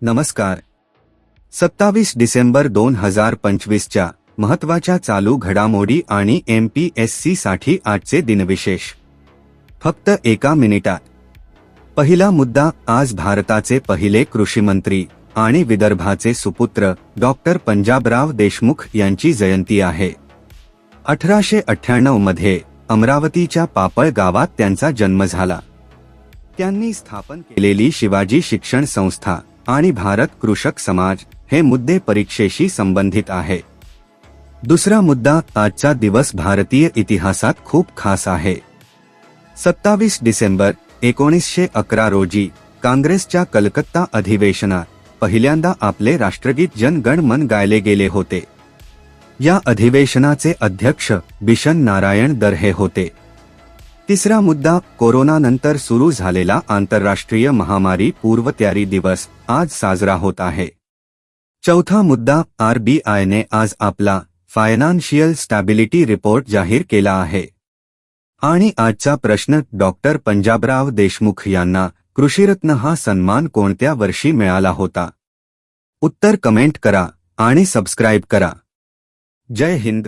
नमस्कार. 27 डिसेंबर 2025च्या महत्त्वाच्या चालू घडामोडी आणि MPSC साठी आजचे दिनविशेष. फक्त एका मिनिटात. पहिला मुद्दा. आज भारताचे पहिले कृषीमंत्री आणि विदर्भाचे सुपुत्र डॉक्टर पंजाबराव देशमुख यांची जयंती आहे. 1898 मध्ये अमरावतीच्या पापळ गावात त्यांचा जन्म झाला. त्यांनी स्थापन केलेली शिवाजी शिक्षण संस्था आणि भारत कृषक समाज हे मुद्दे परीक्षेशी संबंधित आहे. दुसरा मुद्दा. आजचा दिवस भारतीय इतिहासात खूप खास आहे. 27 डिसेंबर 1911 रोजी काँग्रेसच्या कलकत्ता अधिवेशनात पहिल्यांदा आपले राष्ट्रगीत जन गण मन गायले गेले होते. या अधिवेशनाचे अध्यक्ष बिशन नारायण दर्हे होते. तिसरा मुद्दा. कोरोनानंतर सुरू झालेला आंतरराष्ट्रीय महामारी पूर्वतयारी दिवस आज साजरा होत आहे. चौथा मुद्दा. RBIने आज आपला फायनान्शियल स्टॅबिलिटी रिपोर्ट जाहीर केला आहे. आणि आजचा प्रश्न. डॉक्टर पंजाबराव देशमुख यांना कृषीरत्न हा सन्मान कोणत्या वर्षी मिळाला होता? उत्तर कमेंट करा आणि सबस्क्राईब करा. जय हिंद.